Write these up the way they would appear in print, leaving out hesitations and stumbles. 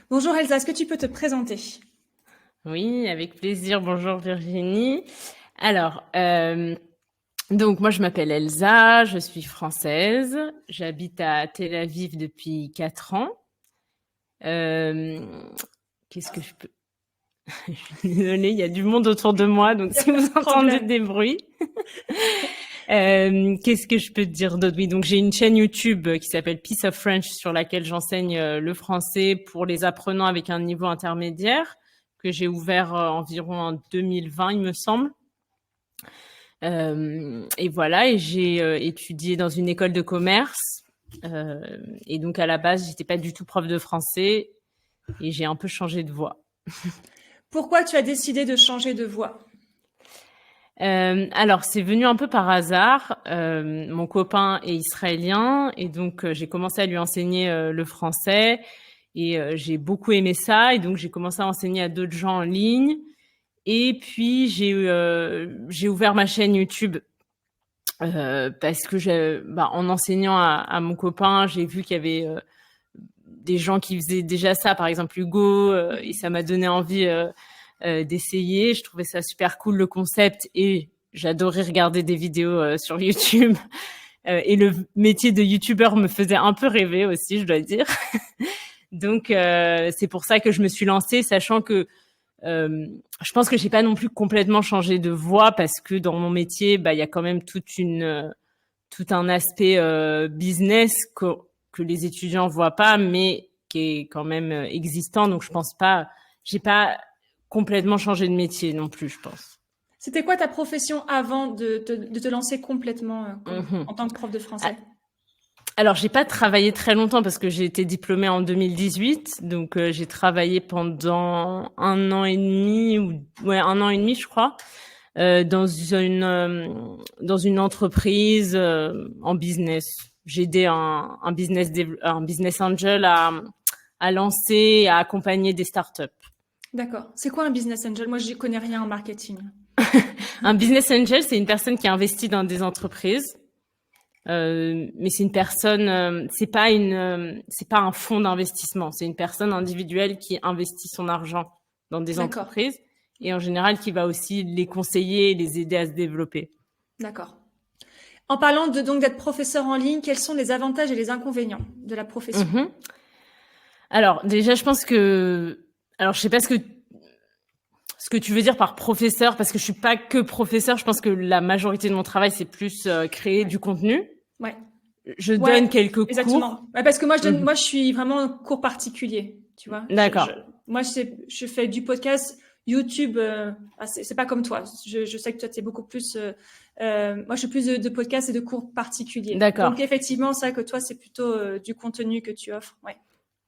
Bonjour Elsa, est-ce que tu peux te présenter? Oui, avec plaisir. Bonjour Virginie. Alors, donc moi je m'appelle Elsa, je suis française, j'habite à Tel Aviv depuis 4 ans. Euh, Qu'est-ce que je peux... Je suis désolée, il y a du monde autour de moi, donc Il n'y a si pas vous de entendez problème. des bruits. Qu'est-ce que je peux te dire d'autre? Oui, donc j'ai une chaîne YouTube qui s'appelle Piece of French sur laquelle j'enseigne le français pour les apprenants avec un niveau intermédiaire que j'ai ouvert environ en 2020, il me semble. Et voilà, et j'ai étudié dans une école de commerce. Euh, et donc à la base, j'étais pas du tout prof de français et j'ai un peu changé de voie. Pourquoi tu as décidé de changer de voie? Alors, c'est venu un peu par hasard. Mon copain est israélien et donc j'ai commencé à lui enseigner le français et j'ai beaucoup aimé ça et donc j'ai commencé à enseigner à d'autres gens en ligne. Et puis j'ai ouvert ma chaîne YouTube parce que en enseignant à mon copain, j'ai vu qu'il y avait des gens qui faisaient déjà ça, par exemple Hugo, et ça m'a donné envie d'essayer. Je trouvais ça super cool le concept et j'adorais regarder des vidéos sur YouTube. Et le métier de YouTubeur me faisait un peu rêver aussi, je dois dire. Donc c'est pour ça que je me suis lancée, sachant que je pense que j'ai pas non plus complètement changé de voie parce que dans mon métier, il y a quand même tout un aspect business que les étudiants voient pas, mais qui est quand même existant. Donc je pense pas, j'ai pas complètement changé de métier non plus, je pense. C'était quoi ta profession avant de te lancer complètement Mhm. en tant que prof de français? Alors j'ai pas travaillé très longtemps parce que j'ai été diplômée en 2018, donc j'ai travaillé pendant 1 an et demi ou ouais 1 an et demi je crois dans une entreprise en business. J'ai aidé un business angel à lancer et à accompagner des startups. D'accord. C'est quoi un business angel? Moi, je connais rien en marketing. Un business angel, c'est une personne qui investit dans des entreprises. Mais c'est une personne, c'est pas un fonds d'investissement, c'est une personne individuelle qui investit son argent dans des D'accord. entreprises et en général qui va aussi les conseiller et les aider à se développer. D'accord. En parlant donc d'être professeur en ligne, quels sont les avantages et les inconvénients de la profession? Mhm. Alors déjà, alors je sais pas ce que tu veux dire par professeur parce que je suis pas que professeur. Je pense que la majorité de mon travail c'est plus créer Ouais. du contenu. Ouais. Je Ouais, donne quelques cours. exactement. Ouais, parce que Mhm. moi, je suis vraiment en cours particulier, tu vois. D'accord. Moi, je fais du podcast YouTube. C'est pas comme toi. Je sais que toi, c'est beaucoup plus. Moi, je suis plus de podcasts et de cours particuliers. D'accord. Donc, effectivement, c'est vrai que toi, c'est plutôt du contenu que tu offres. Ouais.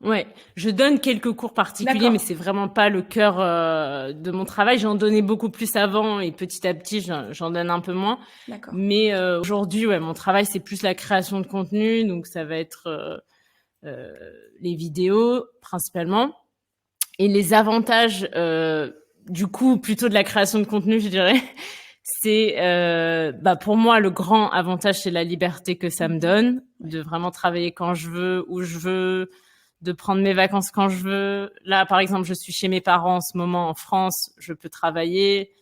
Ouais, je donne quelques cours particuliers, mais D'accord. c'est vraiment pas le cœur de mon travail. J'en donnais beaucoup plus avant et petit à petit, j'en donne un peu moins. D'accord. Mais aujourd'hui, ouais, mon travail c'est plus la création de contenu, donc ça va être euh, les vidéos principalement et les avantages du coup plutôt de la création de contenu, je dirais. C'est pour moi le grand avantage, c'est la liberté que ça me Mhm. donne Ouais. de vraiment travailler quand je veux, où je veux, de prendre mes vacances quand je veux. Là, par exemple, je suis chez mes parents en ce moment en France, je peux travailler.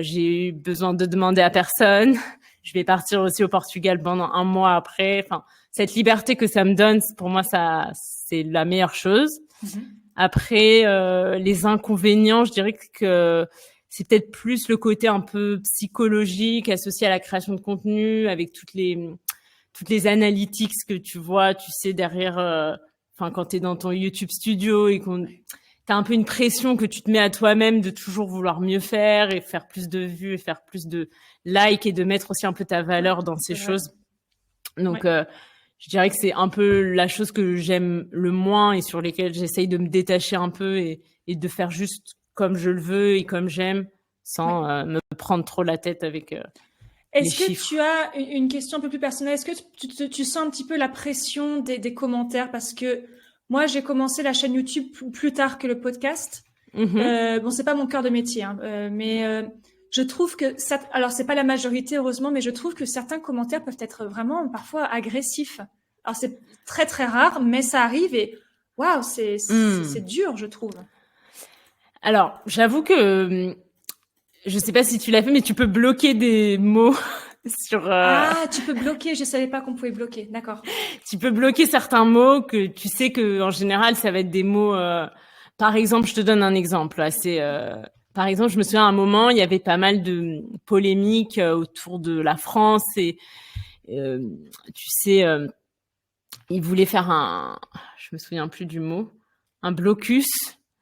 J'ai eu besoin de demander à personne. Je vais partir aussi au Portugal pendant 1 mois après. Enfin, cette liberté que ça me donne, pour moi, ça, c'est la meilleure chose. Mhm. Après, les inconvénients, je dirais que c'est peut-être plus le côté un peu psychologique associé à la création de contenu, avec toutes les analytics que tu vois, tu sais, derrière, enfin, quand tu es dans ton YouTube studio et qu'on t'as un peu une pression que tu te mets à toi-même de toujours vouloir mieux faire et faire plus de vues et faire plus de likes et de mettre aussi un peu ta Ouais, valeur dans ces c'est vrai. choses. Donc, Ouais. je dirais que c'est un peu la chose que j'aime le moins et sur lesquelles j'essaye de me détacher un peu et de faire juste comme je le veux et comme j'aime Ouais. sans me prendre trop la tête avec les Est-ce que tu chiffres. as une question un peu plus personnelle? Est-ce que tu sens un petit peu la pression des commentaires? Parce que moi, j'ai commencé la chaîne YouTube plus tard que le podcast. Mhm. Bon, c'est pas mon cœur de métier, hein, mais je trouve que ça. Alors, c'est pas la majorité, heureusement, mais je trouve que certains commentaires peuvent être vraiment parfois agressifs. Alors, c'est très très rare, mais ça arrive et Waouh, c'est dur, je trouve. Alors, j'avoue que je sais pas si tu l'as fait, mais tu peux bloquer des mots sur. Ah, tu peux bloquer. Je savais pas qu'on pouvait bloquer. D'accord. Tu peux bloquer certains mots que tu sais que en général, ça va être des mots. Par exemple, je te donne un exemple. Par exemple, je me souviens à un moment, il y avait pas mal de polémiques autour de la France et euh, tu sais, ils voulaient faire je me souviens plus du mot, un blocus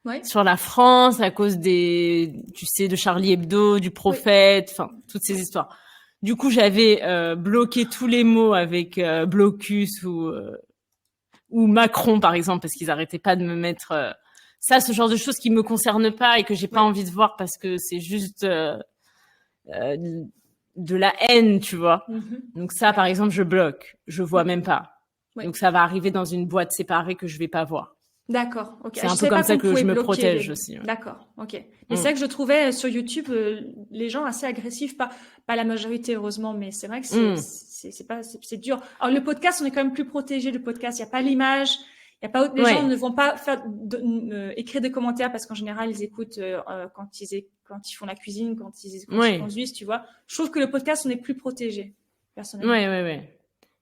Ouais. sur la France à cause tu sais, de Charlie Hebdo, du Prophète, enfin toutes ces histoires. Du coup, j'avais bloqué tous les mots avec blocus ou Macron par exemple parce qu'ils arrêtaient pas de me mettre ça, ce genre de choses qui me concernent pas et que j'ai pas envie de voir parce que c'est juste de la haine, tu vois. Donc ça, par exemple, je bloque, je vois même pas. Donc ça va arriver dans une boîte séparée que je vais pas voir. D'accord, ok. C'est un peu comme ça que je me protège aussi. Ouais. D'accord, ok. Mais c'est vrai que je trouvais sur YouTube les gens assez agressifs, pas la majorité heureusement, mais c'est vrai que c'est dur. Alors le podcast, on est quand même plus protégé. Le podcast, il y a pas l'image, il y a pas les gens ne vont pas écrire des commentaires parce qu'en général ils écoutent quand ils font la cuisine, quand ils conduisent, tu vois. Je trouve que le podcast, on est plus protégé personnellement. Ouais.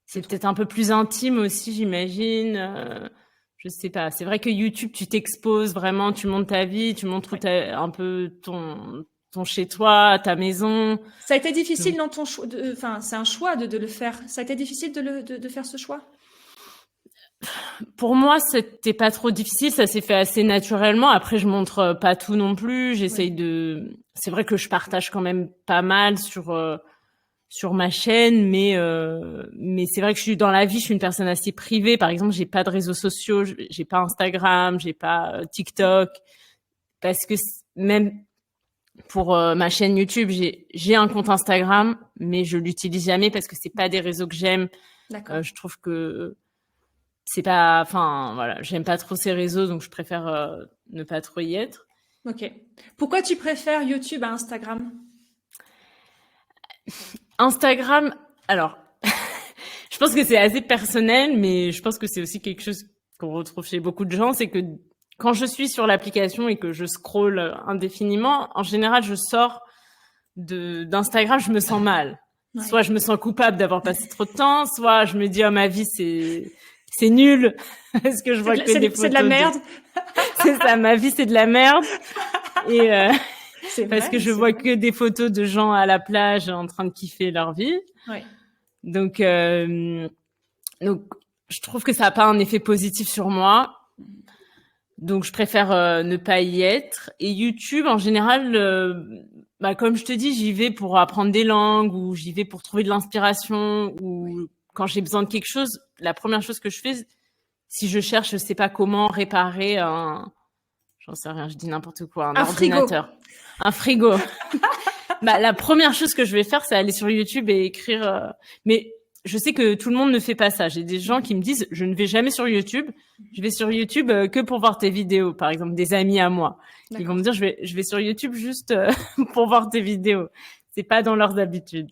C'est peut-être un peu plus intime aussi, j'imagine. Je sais pas. C'est vrai que YouTube, tu t'exposes vraiment, tu montres ta vie, tu montres un peu ton chez toi, ta maison. Ça a été difficile dans ton choix. Enfin, c'est un choix de le faire. Ça a été difficile de faire ce choix. Pour moi, c'était pas trop difficile. Ça s'est fait assez naturellement. Après, je montre pas tout non plus. J'essaye C'est vrai que je partage quand même pas mal sur ma chaîne, mais c'est vrai que dans la vie, je suis une personne assez privée. Par exemple, j'ai pas de réseaux sociaux, j'ai pas Instagram, j'ai pas TikTok, parce que même pour ma chaîne YouTube, j'ai un compte Instagram, mais je l'utilise jamais parce que c'est pas des réseaux que j'aime. Je trouve que c'est pas, enfin voilà, j'aime pas trop ces réseaux, donc je préfère ne pas trop y être. Ok. Pourquoi tu préfères YouTube à Instagram? Instagram, alors, je pense que c'est assez personnel, mais je pense que c'est aussi quelque chose qu'on retrouve chez beaucoup de gens, c'est que quand je suis sur l'application et que je scrolle indéfiniment, en général, je sors d'Instagram, je me sens mal. Ouais. Soit je me sens coupable d'avoir passé trop de temps, soit je me dis, oh, ma vie, c'est nul, parce que je vois que des photos. C'est de la merde. C'est ça, ma vie, c'est de la merde. Et parce que je vois que des photos de gens à la plage en train de kiffer leur vie. Ouais. Donc, je trouve que ça n'a pas un effet positif sur moi. Donc, je préfère ne pas y être. Et YouTube, en général, comme je te dis, j'y vais pour apprendre des langues ou j'y vais pour trouver de l'inspiration ou quand j'ai besoin de quelque chose. La première chose que je fais, si je cherche, je sais pas comment réparer j'en sais rien, je dis n'importe quoi, un ordinateur. Frigo. Un frigo. La première chose que je vais faire, c'est aller sur YouTube et écrire. Mais je sais que tout le monde ne fait pas ça. J'ai des gens qui me disent, je ne vais jamais sur YouTube. Je vais sur YouTube que pour voir tes vidéos. Par exemple, des amis à moi. Ils vont me dire, je vais sur YouTube juste pour voir tes vidéos. C'est pas dans leurs habitudes.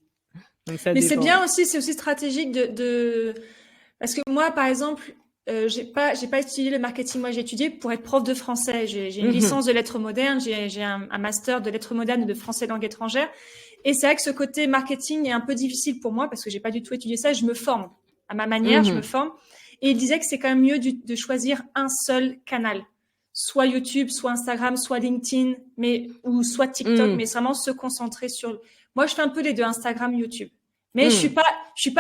Donc, ça dépend. C'est bien aussi, c'est aussi stratégique parce que moi, par exemple, j'ai pas étudié le marketing. Moi, j'ai étudié pour être prof de français. J'ai une licence de lettres modernes. J'ai un master de lettres modernes et de français langue étrangère. Et c'est vrai que ce côté marketing est un peu difficile pour moi parce que j'ai pas du tout étudié ça. Je me forme à ma manière, je me forme. Et il disait que c'est quand même mieux de choisir un seul canal, soit YouTube, soit Instagram, soit LinkedIn, ou soit TikTok, mais vraiment se concentrer sur. Moi, je fais un peu les deux, Instagram, YouTube. Mais je suis pas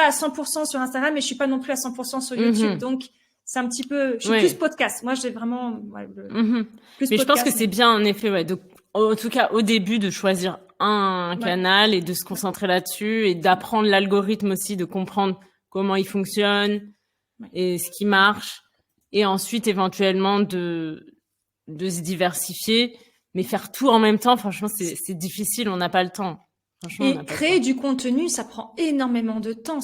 à 100% sur Instagram, mais je suis pas non plus à 100% sur YouTube. Donc, c'est un petit peu, je suis plus podcast. Moi, j'ai vraiment, plus mais podcast, je pense que c'est bien, en effet, Donc, en tout cas, au début, de choisir un canal et de se concentrer là-dessus et d'apprendre l'algorithme aussi, de comprendre comment il fonctionne et ce qui marche. Et ensuite, éventuellement, de se diversifier. Mais faire tout en même temps, franchement, c'est difficile. On n'a pas le temps. Et créer du contenu, ça prend énormément de temps.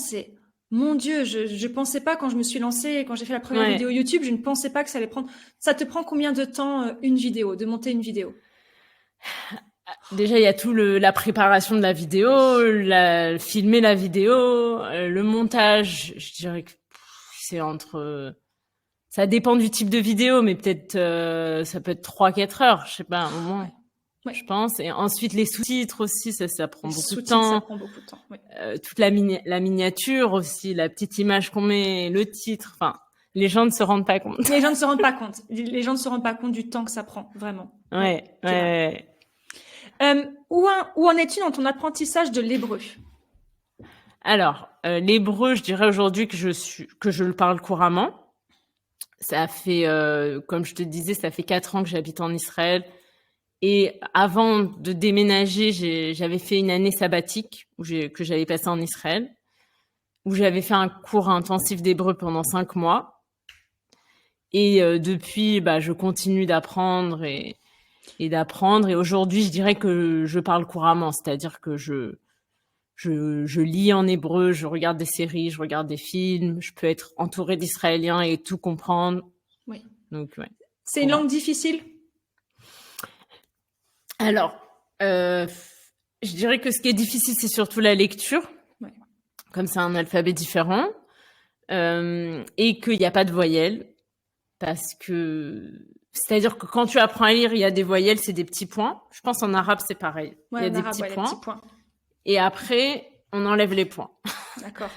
Mon Dieu, je pensais pas quand je me suis lancée, quand j'ai fait la première vidéo YouTube, je ne pensais pas que ça allait prendre. Ça te prend combien de temps une vidéo, de monter une vidéo? Déjà, il y a tout la préparation de la vidéo, filmer la vidéo, le montage. Je dirais que c'est entre Ça dépend du type de vidéo, mais peut-être ça peut être 3-4 heures, je sais pas, au moins. Ouais. Je pense. Et ensuite, les sous-titres aussi, ça prend beaucoup de Sous-titres, ça temps. prend beaucoup de temps. Oui. Toute la miniature aussi, la petite image qu'on met, le titre. Enfin, les gens ne se rendent pas compte. Les gens ne se rendent pas compte. Les gens ne se rendent pas compte du temps que ça prend, vraiment. Ouais. Où en es-tu dans ton apprentissage de l'hébreu? Alors, l'hébreu, je dirais aujourd'hui que je le parle couramment. Ça fait, comme je te disais, ça fait 4 ans que j'habite en Israël. Et avant de déménager, j'avais fait une année sabbatique que j'avais passée en Israël, où j'avais fait un cours intensif d'hébreu pendant 5 mois. Et depuis, je continue d'apprendre et d'apprendre. Et aujourd'hui, je dirais que je parle couramment, c'est-à-dire que je lis en hébreu, je regarde des séries, je regarde des films, je peux être entourée d'Israéliens et tout comprendre. Oui. Donc, ouais. C'est une langue difficile? Alors, je dirais que ce qui est difficile, c'est surtout la lecture. Ouais. Comme c'est un alphabet différent. Et qu'il n'y a pas de voyelles. Parce que, c'est-à-dire que quand tu apprends à lire, il y a des voyelles, c'est des petits points. Je pense en arabe, c'est pareil. Ouais, il y a en des arabe, petits les points. petits points. Et après, on enlève les points. D'accord.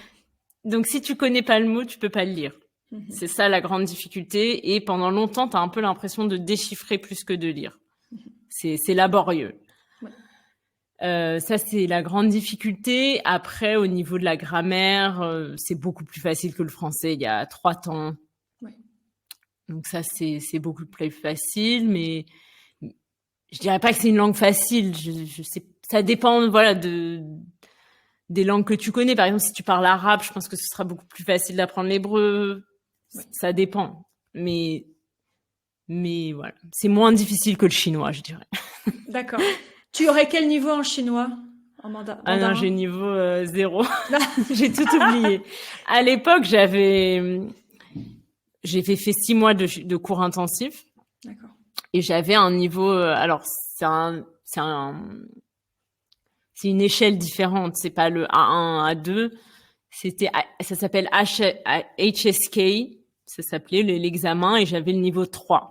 Donc, si tu connais pas le mot, tu peux pas le lire. C'est ça la grande difficulté. Et pendant longtemps, tu as un peu l'impression de déchiffrer plus que de lire. C'est laborieux. Ouais. Ça, c'est la grande difficulté. Après, au niveau de la grammaire, c'est beaucoup plus facile que le français. Il y a 3 temps. Ouais. Donc ça, c'est beaucoup plus facile. Mais je dirais pas que c'est une langue facile. Je sais, ça dépend, voilà, des langues que tu connais. Par exemple, si tu parles arabe, je pense que ce sera beaucoup plus facile d'apprendre l'hébreu. Ouais. Ça dépend. Mais voilà, c'est moins difficile que le chinois, je dirais. D'accord. Tu aurais quel niveau en chinois, en mandarin? Ah non, j'ai niveau 0. J'ai tout oublié. À l'époque, j'ai fait 6 mois de cours intensifs. D'accord. Et j'avais un niveau. Alors, c'est une échelle différente. C'est pas le A1, A2. Ça s'appelle HSK. Ça s'appelait l'examen et j'avais le niveau 3.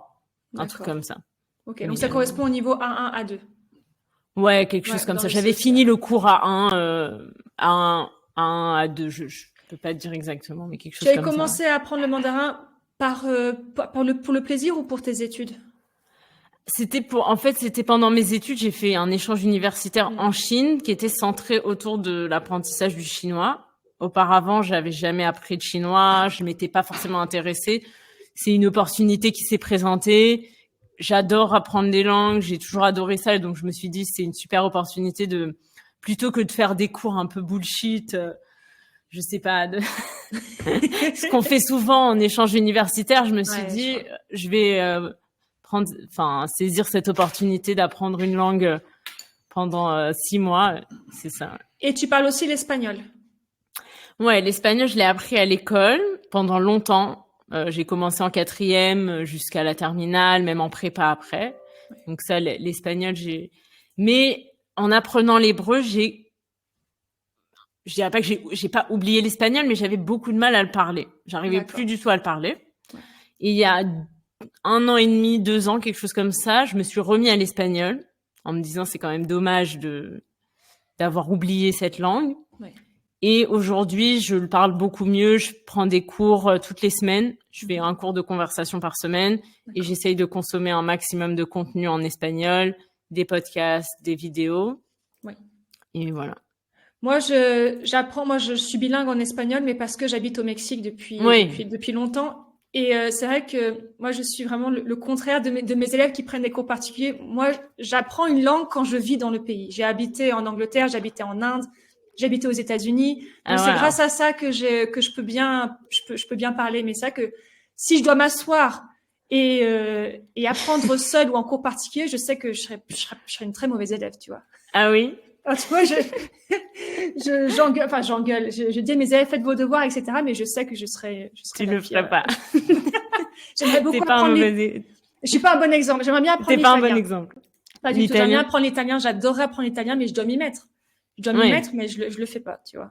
Un truc comme ça. Ok, donc ça correspond au niveau A1, A2. Ouais, quelque chose comme ça. J'avais fini le cours A1, A1, A2. Je peux pas te dire exactement, mais quelque chose comme ça. Tu avais commencé à apprendre le mandarin pour le plaisir ou pour tes études? C'était pendant mes études. J'ai fait un échange universitaire en Chine qui était centré autour de l'apprentissage du chinois. Auparavant, j'avais jamais appris de chinois. Je m'étais pas forcément intéressée. C'est une opportunité qui s'est présentée. J'adore apprendre des langues. J'ai toujours adoré ça. Et donc, je me suis dit, c'est une super opportunité plutôt que de faire des cours un peu bullshit, je sais pas, ce qu'on fait souvent en échange universitaire. Je me suis dit, je vais saisir cette opportunité d'apprendre une langue pendant 6 mois. C'est ça. Et tu parles aussi l'espagnol? Ouais, l'espagnol, je l'ai appris à l'école pendant longtemps. J'ai commencé en 4e jusqu'à la terminale, même en prépa après. Donc ça, l'espagnol, mais en apprenant l'hébreu, je dirais pas que j'ai pas oublié l'espagnol, mais j'avais beaucoup de mal à le parler. J'arrivais plus du tout à le parler. Et il y a 1 an et demi, 2 ans, quelque chose comme ça, je me suis remis à l'espagnol en me disant c'est quand même dommage d'avoir oublié cette langue. Ouais. Et aujourd'hui, je le parle beaucoup mieux. Je prends des cours toutes les semaines. Je fais un cours de conversation par semaine et j'essaye de consommer un maximum de contenu en espagnol, des podcasts, des vidéos. Oui. Et voilà. Moi, je suis bilingue en espagnol, mais parce que j'habite au Mexique depuis longtemps. Et c'est vrai que moi, je suis vraiment le contraire de mes élèves qui prennent des cours particuliers. Moi, j'apprends une langue quand je vis dans le pays. J'ai habité en Angleterre, j'habitais en Inde. J'habitais aux États-Unis. Donc c'est grâce à ça que je peux bien parler. Mais ça que si je dois m'asseoir et apprendre seule ou en cours particulier, je sais que je serais une très mauvaise élève, tu vois. Ah oui. Alors, tu vois, j'engueule. Je dis à mes élèves, faites vos devoirs, etc. Mais je sais que je serais tu le ferais pas. J'aimerais beaucoup apprendre. Je suis pas un bon exemple. J'aimerais bien apprendre l'italien. T'es pas un bon exemple. Pas du tout. J'aimerais bien apprendre l'italien. J'adorerais apprendre l'italien, mais je dois m'y mettre. Je dois m'y mettre, mais je le fais pas, tu vois.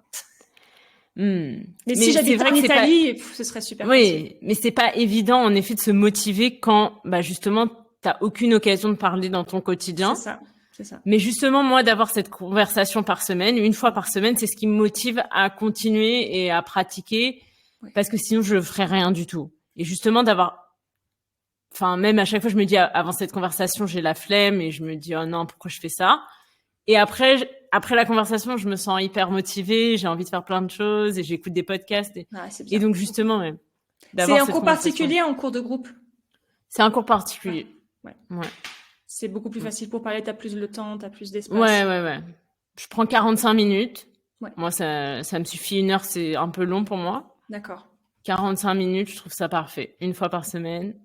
Mais si j'habitais en Italie, ce serait super facile. Oui, mais c'est pas évident, en effet, de se motiver quand, justement, t'as aucune occasion de parler dans ton quotidien. C'est ça. Mais justement, moi, d'avoir cette conversation par semaine, une fois par semaine, c'est ce qui me motive à continuer et à pratiquer, parce que sinon, je ferais rien du tout. Et justement, même à chaque fois, je me dis, avant cette conversation, j'ai la flemme et je me dis, oh non, pourquoi je fais ça? Et après la conversation, je me sens hyper motivée, j'ai envie de faire plein de choses et j'écoute des podcasts. Et donc, justement, c'est un cours particulier, un cours de groupe? C'est un cours particulier. Ouais. C'est beaucoup plus facile pour parler, t'as plus le temps, t'as plus d'espace. Ouais. Je prends 45 minutes. Ouais. Moi, ça me suffit. 1 heure, c'est un peu long pour moi. D'accord. 45 minutes, je trouve ça parfait. 1 fois par semaine.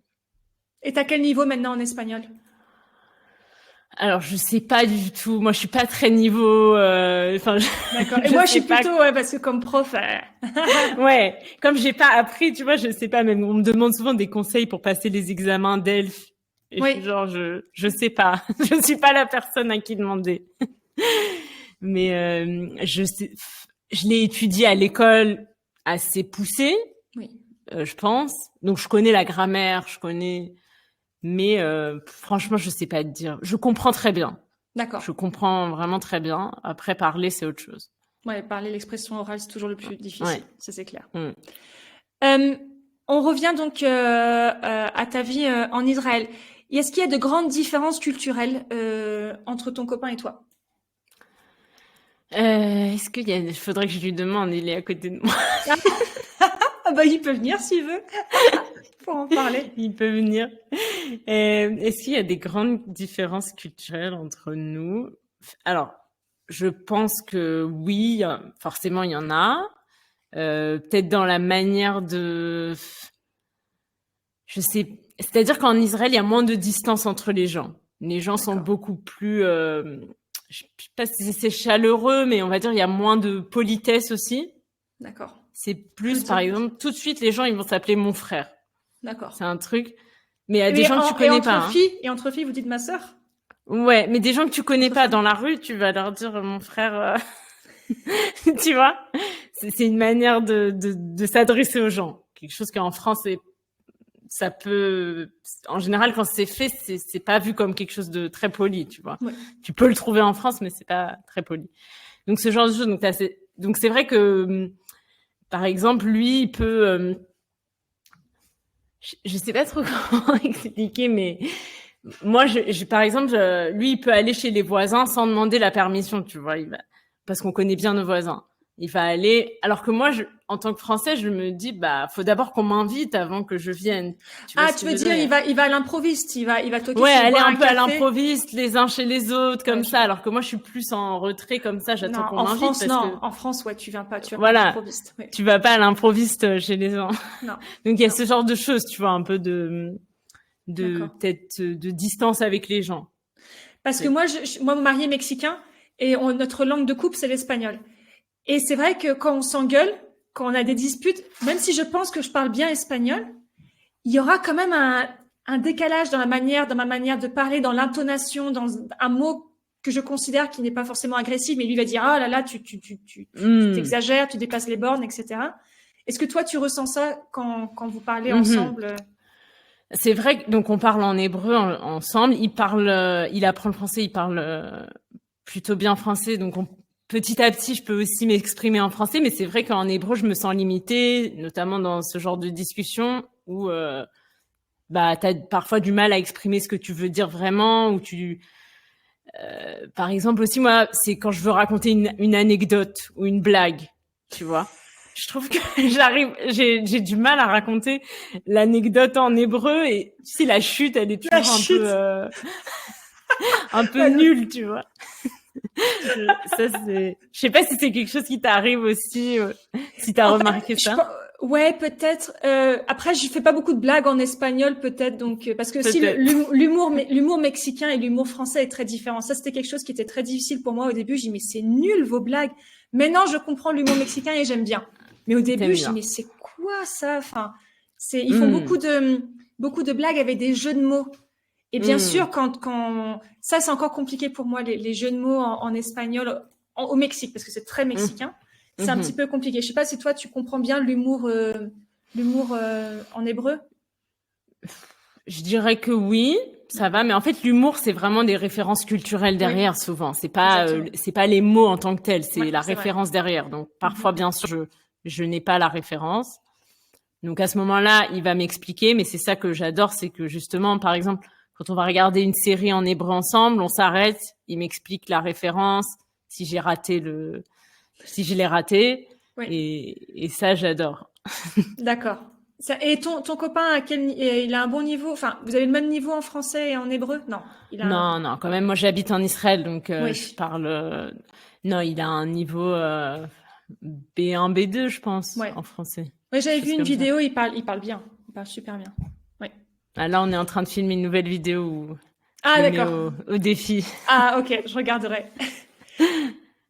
Et t'as quel niveau maintenant en espagnol? Alors, je sais pas du tout. Moi, je suis pas très niveau. D'accord. Et moi, je suis plutôt, parce que comme prof. Ouais, comme j'ai pas appris, tu vois, je sais pas. Même on me demande souvent des conseils pour passer les examens d'ELF. Et je sais pas. Je suis pas la personne à qui demander. Mais je l'ai étudié à l'école assez poussé. Oui. Je pense. Donc, je connais la grammaire, mais franchement, je sais pas te dire. Je comprends très bien. D'accord. Je comprends vraiment très bien. Après, parler, c'est autre chose. Ouais, parler, l'expression orale, c'est toujours le plus difficile. Ça, c'est clair. On revient donc à ta vie en Israël. Est-ce qu'il y a de grandes différences culturelles entre ton copain et toi? Est-ce il faudrait que je lui demande, il est à côté de moi. Il peut venir s'il veut. Pour en parler. Il peut venir. Est-ce qu'il y a des grandes différences culturelles entre nous? Alors, je pense que oui, forcément, il y en a. Peut-être dans la manière de... Je sais... C'est-à-dire qu'en Israël, il y a moins de distance entre les gens. Les gens sont beaucoup plus... je sais pas si c'est chaleureux, mais on va dire il y a moins de politesse aussi. D'accord. C'est plus, par exemple, tout de suite, les gens, ils vont s'appeler mon frère. D'accord. C'est un truc. Mais il y a des gens que tu connais pas. Et entre filles, vous dites ma sœur? Ouais, mais des gens que tu connais pas dans la rue, tu vas leur dire mon frère. Tu vois? C'est une manière de s'adresser aux gens. Quelque chose qu'en France, ça peut, en général, quand c'est fait, c'est pas vu comme quelque chose de très poli, tu vois. Ouais. Tu peux le trouver en France, mais c'est pas très poli. Donc, ce genre de choses. Donc, c'est vrai que, par exemple, lui, il peut, je sais pas trop comment expliquer, mais moi, par exemple, lui, il peut aller chez les voisins sans demander la permission, tu vois, parce qu'on connaît bien nos voisins. Il va aller, alors que moi, en tant que Français, je me dis, faut d'abord qu'on m'invite avant que je vienne. Tu veux dire, il va à l'improviste, il va toquer. Ouais, aller un peu à l'improviste, les uns chez les autres, comme ça. Alors que moi, je suis plus en retrait, comme ça, j'attends qu'on m'invite. En France, tu viens pas à l'improviste. Ouais. Tu vas pas à l'improviste chez les gens. Non. Donc, il y a ce genre de choses, tu vois, un peu peut-être de distance avec les gens. Parce que moi, mon mari est mexicain et notre langue de couple, c'est l'espagnol. Et c'est vrai que quand on s'engueule, quand on a des disputes, même si je pense que je parle bien espagnol, il y aura quand même un décalage dans ma manière de parler, dans l'intonation, dans un mot que je considère qui n'est pas forcément agressif, mais lui va dire ah là là, tu t'exagères, tu dépasses les bornes, etc. Est-ce que toi tu ressens ça quand vous parlez ensemble? C'est vrai que donc on parle en hébreu ensemble. Il apprend le français, il parle plutôt bien français, donc petit à petit, je peux aussi m'exprimer en français, mais c'est vrai qu'en hébreu, je me sens limitée, notamment dans ce genre de discussion où t'as parfois du mal à exprimer ce que tu veux dire vraiment, ou par exemple aussi, moi, c'est quand je veux raconter une anecdote ou une blague, tu vois. Je trouve que j'ai du mal à raconter l'anecdote en hébreu et tu sais, la chute, elle est toujours un peu nulle, tu vois. Je sais pas si c'est quelque chose qui t'arrive aussi, si t'as remarqué ça. Ouais, peut-être. Après, je fais pas beaucoup de blagues en espagnol, peut-être, donc parce que si l'humour mexicain et l'humour français est très différent. Ça, c'était quelque chose qui était très difficile pour moi au début. J'ai dit mais c'est nul vos blagues. Maintenant, je comprends l'humour mexicain et j'aime bien. Mais au début, j'ai dit mais c'est quoi ça? Enfin, ils font beaucoup de blagues avec des jeux de mots. Et bien sûr, quand ça, c'est encore compliqué pour moi, les jeux de mots en espagnol au Mexique, parce que c'est très mexicain. c'est un petit peu compliqué. Je sais pas si toi, tu comprends bien l'humour en hébreu. Je dirais que oui, ça va, mais en fait l'humour c'est vraiment des références culturelles derrière souvent. C'est pas les mots en tant que tels, c'est la référence derrière. Donc parfois bien sûr je n'ai pas la référence. Donc à ce moment-là, il va m'expliquer, mais c'est ça que j'adore, c'est que justement par exemple quand on va regarder une série en hébreu ensemble, on s'arrête, il m'explique la référence, si je l'ai raté, et ça j'adore. D'accord. Et ton copain, il a un bon niveau? Enfin, vous avez le même niveau en français et en hébreu? Non. Non, quand même, moi j'habite en Israël, donc je parle... Non, il a un niveau B1, B2, je pense, en français. Oui, j'avais vu une vidéo, il parle bien. Il parle super bien. Ouais. Ah, là, on est en train de filmer une nouvelle vidéo où d'accord. au défi. Ah, ok, je regarderai.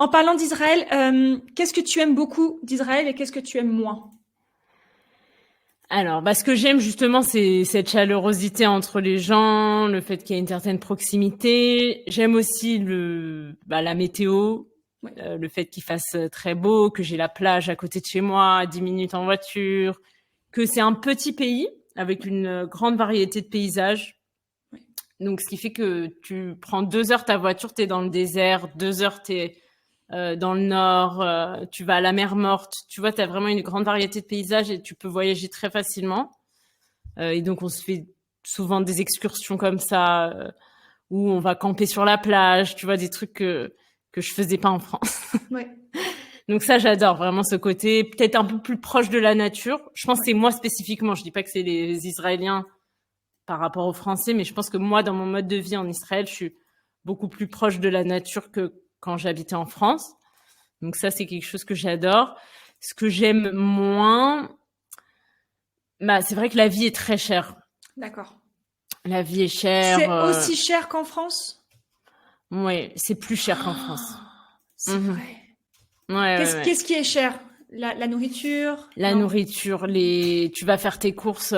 En parlant d'Israël, qu'est-ce que tu aimes beaucoup d'Israël et qu'est-ce que tu aimes moins? Alors, ce que j'aime justement, c'est cette chaleurosité entre les gens, le fait qu'il y ait une certaine proximité. J'aime aussi la météo, le fait qu'il fasse très beau, que j'ai la plage à côté de chez moi, à 10 minutes en voiture, que c'est un petit pays avec une grande variété de paysages. Donc, ce qui fait que tu prends 2 heures ta voiture, t'es dans le désert, 2 heures t'es dans le nord, tu vas à la mer Morte, tu vois, tu as vraiment une grande variété de paysages et tu peux voyager très facilement. Et donc, on se fait souvent des excursions comme ça, où on va camper sur la plage, tu vois, des trucs que je faisais pas en France. Ouais. Donc ça, j'adore vraiment ce côté peut-être un peu plus proche de la nature. Je pense que c'est moi spécifiquement, je dis pas que c'est les Israéliens par rapport aux Français, mais je pense que moi, dans mon mode de vie en Israël, je suis beaucoup plus proche de la nature que quand j'habitais en France. Donc ça, c'est quelque chose que j'adore. Ce que j'aime moins, c'est vrai que la vie est très chère. D'accord. La vie est chère. C'est aussi cher qu'en France? Oui, c'est plus cher qu'en France. C'est vrai. Ouais, Qu'est-ce qui est cher? La nourriture? La nourriture, tu vas faire tes courses.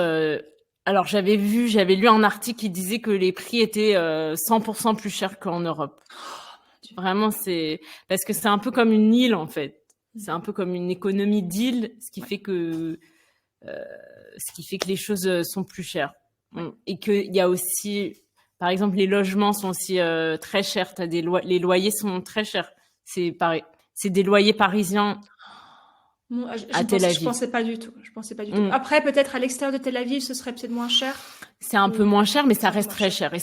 Alors j'avais lu un article qui disait que les prix étaient 100% plus chers qu'en Europe. Vraiment, c'est parce que c'est un peu comme une île en fait. C'est un peu comme une économie d'île, ce qui fait que les choses sont plus chères. Et qu'il y a aussi, par exemple, les logements sont aussi très chers. Les loyers sont très chers. C'est pareil. C'est des loyers parisiens. À Tel Aviv. Je pensais pas du tout. Après, peut-être à l'extérieur de Tel Aviv, ce serait peut-être moins cher. C'est un peu moins cher, mais ça reste très cher. Et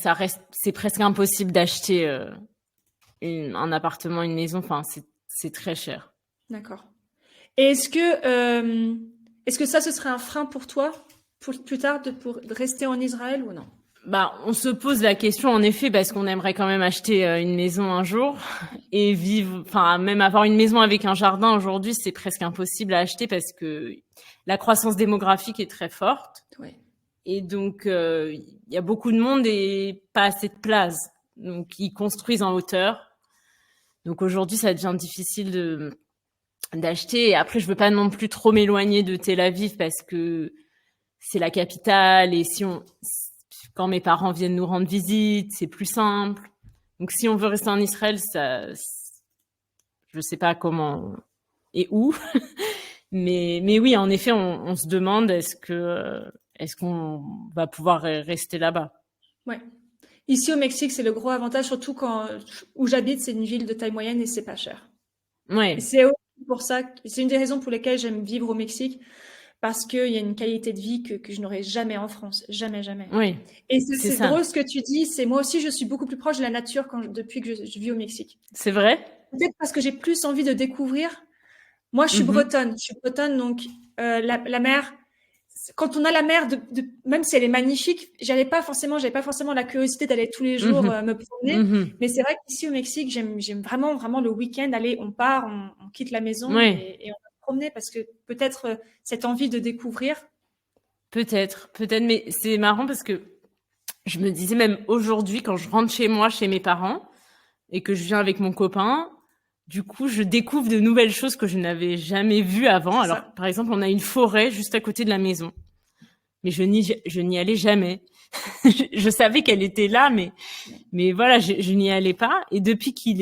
c'est presque impossible d'acheter un appartement, une maison. Enfin, c'est très cher. D'accord. Et est-ce que ça, ce serait un frein pour toi, plus tard, pour rester en Israël ou non? On se pose la question en effet parce qu'on aimerait quand même acheter une maison un jour et vivre, même avoir une maison avec un jardin aujourd'hui, c'est presque impossible à acheter parce que la croissance démographique est très forte. Ouais. Et donc il y a beaucoup de monde et pas assez de place. Donc ils construisent en hauteur. Donc aujourd'hui, ça devient difficile d'acheter. Et après, je veux pas non plus trop m'éloigner de Tel Aviv parce que c'est la capitale et quand mes parents viennent nous rendre visite, c'est plus simple. Donc, si on veut rester en Israël, je sais pas comment et où. mais oui, en effet, on se demande est-ce qu'on va pouvoir rester là-bas. Ouais. Ici au Mexique, c'est le gros avantage, surtout où j'habite, c'est une ville de taille moyenne et c'est pas cher. Ouais. C'est pour ça, c'est une des raisons pour lesquelles j'aime vivre au Mexique. Parce qu'il y a une qualité de vie que je n'aurais jamais en France. Jamais, jamais. Oui. Et c'est drôle ce que tu dis. Moi aussi, je suis beaucoup plus proche de la nature depuis que je vis au Mexique. C'est vrai? Peut-être parce que j'ai plus envie de découvrir. Moi, je suis bretonne. Je suis bretonne, donc la mer. Quand on a la mer, même si elle est magnifique, j'avais pas forcément la curiosité d'aller tous les jours me promener. Mais c'est vrai qu'ici au Mexique, j'aime vraiment, vraiment le week-end. Aller, on part, on quitte la maison et on promener parce que peut-être cette envie de découvrir. Peut-être, mais c'est marrant parce que je me disais même aujourd'hui quand je rentre chez moi, chez mes parents et que je viens avec mon copain, du coup, je découvre de nouvelles choses que je n'avais jamais vues avant. Alors, par exemple, on a une forêt juste à côté de la maison. mais je n'y allais jamais. Je savais qu'elle était là, mais voilà, je n'y allais pas. Et depuis qu'il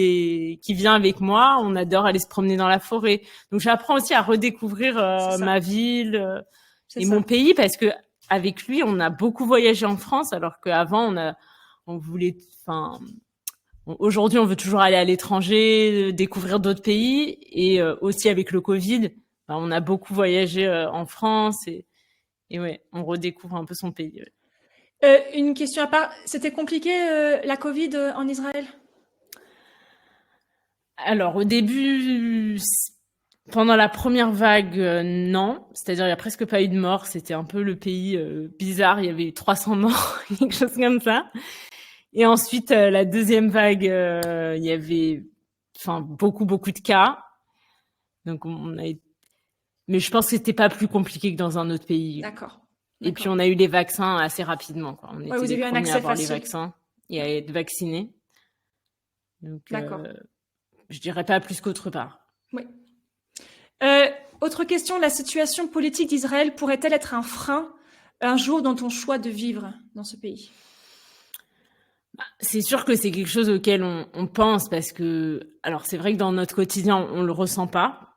vient avec moi, on adore aller se promener dans la forêt. Donc j'apprends aussi à redécouvrir ma ville et mon pays, parce que avec lui, on a beaucoup voyagé en France, alors qu'avant on voulait, enfin, aujourd'hui on veut toujours aller à l'étranger, découvrir d'autres pays, et aussi avec le Covid, on a beaucoup voyagé en France, et ouais, on redécouvre un peu son pays. Ouais. Une question à part, c'était compliqué la Covid en Israël? Alors au début, pendant la première vague, non. C'est-à-dire il y a presque pas eu de morts. C'était un peu le pays bizarre. Il y avait eu 300 morts, quelque chose comme ça. Et ensuite la deuxième vague, il y avait, beaucoup de cas. Donc mais je pense que c'était pas plus compliqué que dans un autre pays. D'accord. Et puis on a eu les vaccins assez rapidement, quoi. On était vous avez les eu un premiers accès à avoir facile. les vaccins et à être vaccinés. Donc, je dirais pas plus qu'autre part. Oui. Autre question, la situation politique d'Israël pourrait-elle être un frein un jour dans ton choix de vivre dans ce pays? C'est sûr que c'est quelque chose auquel on pense, parce que, alors c'est vrai que dans notre quotidien, on le ressent pas.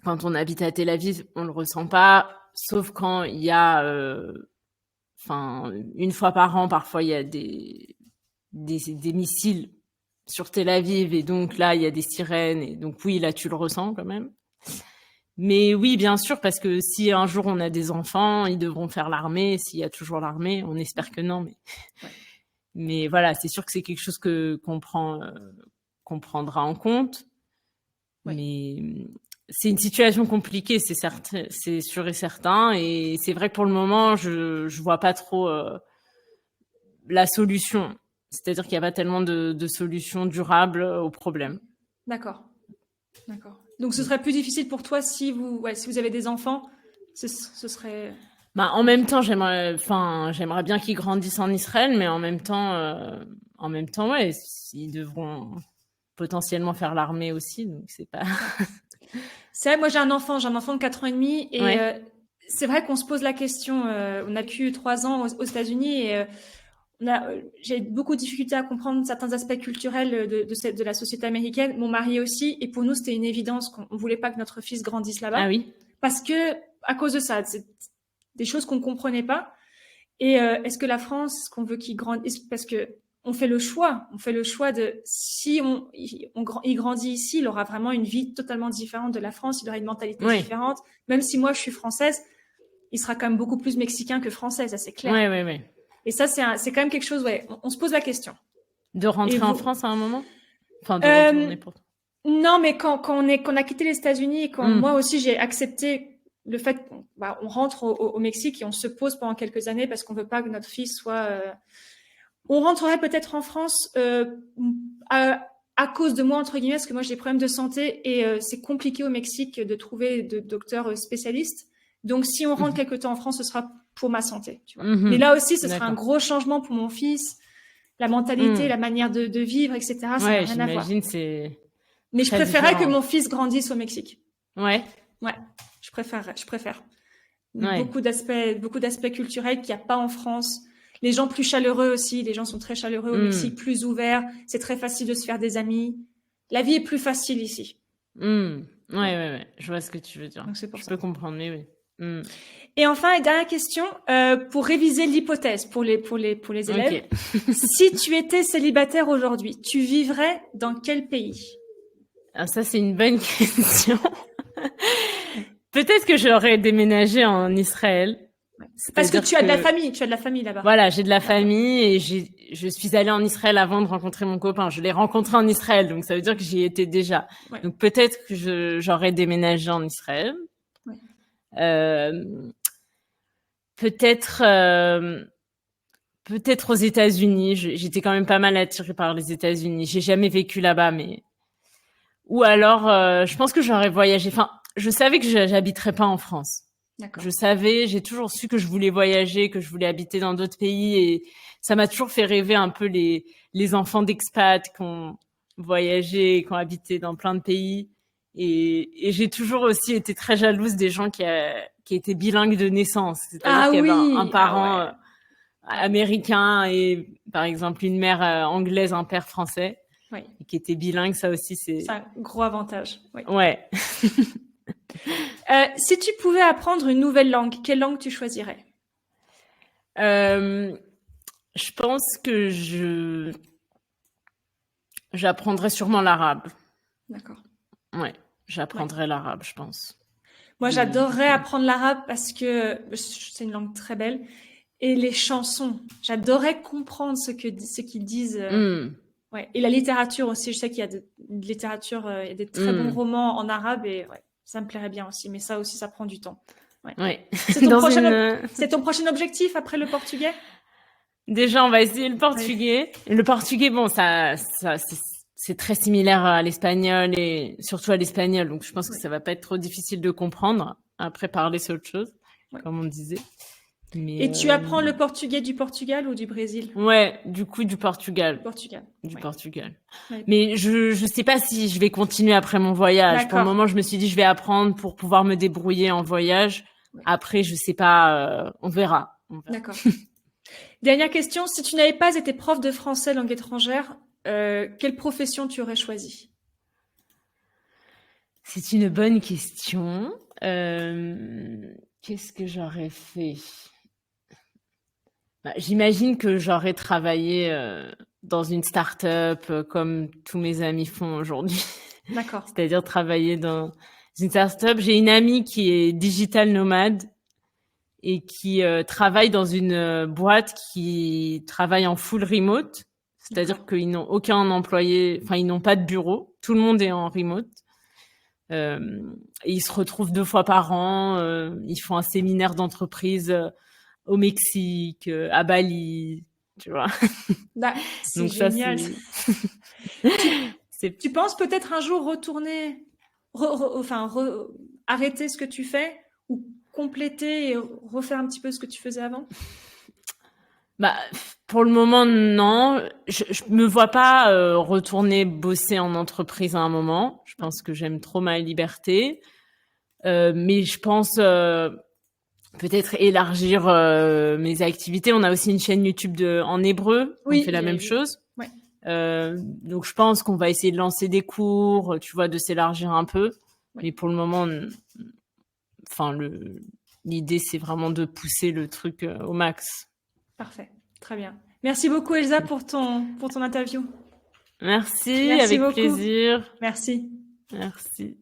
Quand on habite à Tel Aviv, on le ressent pas, sauf quand il y a, une fois par an, parfois il y a des missiles sur Tel Aviv, et donc là il y a des sirènes, et donc oui, là tu le ressens quand même. Mais oui, bien sûr, parce que si un jour on a des enfants, ils devront faire l'armée. S'il y a toujours l'armée, on espère que non, mais voilà, c'est sûr que c'est quelque chose qu'on prendra en compte. Ouais. Mais c'est une situation compliquée, c'est sûr et certain. Et c'est vrai que pour le moment, je vois pas trop la solution. C'est-à-dire qu'il n'y a pas tellement de solutions durables au problème. D'accord. Donc ce serait plus difficile pour toi si vous avez des enfants, ce serait... En même temps, j'aimerais bien qu'ils grandissent en Israël, mais en même temps, ouais, ils devront potentiellement faire l'armée aussi, donc c'est pas... C'est vrai, moi j'ai un enfant de 4 ans et demi, et ouais. C'est vrai qu'on se pose la question, on a vécu 3 ans aux États-Unis, et j'ai beaucoup de difficultés à comprendre certains aspects culturels de la société américaine, mon mari aussi, et pour nous c'était une évidence qu'on voulait pas que notre fils grandisse là-bas. Ah oui. Parce que, à cause de ça, c'est des choses qu'on comprenait pas. Et est-ce que la France, qu'on veut qu'il grandisse, parce que on fait le choix de, si il grandit ici, il aura vraiment une vie totalement différente de la France, il aura une mentalité différente. Même si moi je suis française, il sera quand même beaucoup plus mexicain que français, ça c'est clair. Oui. Et ça c'est quand même quelque chose, on se pose la question. De rentrer en France à un moment? Enfin, de retourner pour... Non, mais quand on a quitté les États-Unis, et quand moi aussi j'ai accepté le fait qu'on rentre au Mexique, et on se pose pendant quelques années parce qu'on veut pas que notre fils soit... On rentrerait peut-être en France à cause de moi, entre guillemets, parce que moi j'ai des problèmes de santé, et c'est compliqué au Mexique de trouver de docteurs spécialistes. Donc si on rentre quelque temps en France, ce sera pour ma santé. Tu vois. Mais là aussi, ce sera un gros changement pour mon fils, la mentalité, la manière de vivre, etc. Ça n'a rien à voir. Mais je préférerais que mon fils grandisse au Mexique. Ouais, je préfère. Beaucoup d'aspects culturels qu'il n'y a pas en France. Les gens plus chaleureux aussi. Les gens sont très chaleureux au Mexique, plus ouverts. C'est très facile de se faire des amis. La vie est plus facile ici. Ouais. Je vois ce que tu veux dire. Donc, c'est pour ça. Je peux comprendre, mais oui. Et enfin, une dernière question, pour réviser l'hypothèse pour les élèves. Okay. Si tu étais célibataire aujourd'hui, tu vivrais dans quel pays? Alors ça, c'est une bonne question. Peut-être que j'aurais déménagé en Israël. Parce que tu as de la famille là-bas. Voilà, j'ai de la famille, et je suis allée en Israël avant de rencontrer mon copain. Je l'ai rencontré en Israël, donc ça veut dire que j'y étais déjà. Ouais. Donc peut-être que j'aurais déménagé en Israël. Ouais. Peut-être aux États-Unis. J'étais quand même pas mal attirée par les États-Unis. J'ai jamais vécu là-bas, mais... Ou alors, je pense que j'aurais voyagé. Enfin, je savais que j'habiterais pas en France. D'accord. J'ai toujours su que je voulais voyager, que je voulais habiter dans d'autres pays, et ça m'a toujours fait rêver un peu les enfants d'expats qui ont voyagé, qui ont habité dans plein de pays. Et j'ai toujours aussi été très jalouse des gens qui qui était bilingue de naissance. C'est-à-dire Ah qu'il y avait oui, un parent ouais. américain et, par exemple, une mère anglaise, un père français, Oui, et qui était bilingue. Ça aussi, c'est un gros avantage. Oui. Ouais. Si tu pouvais apprendre une nouvelle langue, quelle langue tu choisirais? Je pense que j'apprendrai sûrement l'arabe. D'accord. Ouais, j'apprendrai l'arabe, je pense. Moi, j'adorerais apprendre l'arabe parce que c'est une langue très belle. Et les chansons, j'adorerais comprendre ce qu'ils disent. Ouais. Et la littérature aussi, je sais qu'il y a de littérature, il y a des très bons romans en arabe et ouais, ça me plairait bien aussi. Mais ça aussi, ça prend du temps. Ouais. Ouais. C'est ton prochain objectif après le portugais? Déjà, on va essayer le portugais. Ouais. Le portugais, bon, c'est très similaire à l'espagnol et surtout à l'espagnol. Donc, je pense que ça va pas être trop difficile de comprendre. Après, parler, c'est autre chose, comme on disait. Mais, et tu apprends le portugais du Portugal ou du Brésil? Ouais, du coup, du Portugal. Du Portugal. Ouais. Mais je sais pas si je vais continuer après mon voyage. Pour le moment, je me suis dit, je vais apprendre pour pouvoir me débrouiller en voyage. Ouais. Après, je sais pas, on verra. D'accord. Dernière question, si tu n'avais pas été prof de français langue étrangère, quelle profession tu aurais choisi? C'est une bonne question. Qu'est-ce que j'aurais fait? J'imagine que j'aurais travaillé dans une start-up comme tous mes amis font aujourd'hui. D'accord. C'est-à-dire travailler dans une start-up. J'ai une amie qui est digital nomade et qui travaille dans une boîte qui travaille en full remote. C'est-à-dire qu'ils n'ont aucun employé, enfin, ils n'ont pas de bureau. Tout le monde est en remote. Et ils se retrouvent 2 fois par an. Ils font un séminaire d'entreprise au Mexique, à Bali, tu vois. Bah, c'est génial. Tu penses peut-être un jour retourner, arrêter ce que tu fais ou compléter et refaire un petit peu ce que tu faisais avant? Bah, pour le moment, non. Je me vois pas retourner bosser en entreprise à un moment. Je pense que j'aime trop ma liberté. Mais je pense peut-être élargir mes activités. On a aussi une chaîne YouTube en hébreu. Oui, on fait la même chose. Ouais. Donc, je pense qu'on va essayer de lancer des cours, tu vois, de s'élargir un peu. Ouais. Mais pour le moment, enfin, l'idée, c'est vraiment de pousser le truc au max. Parfait. Très bien. Merci beaucoup, Elsa, pour ton interview. Merci avec beaucoup. Plaisir. Merci. Merci.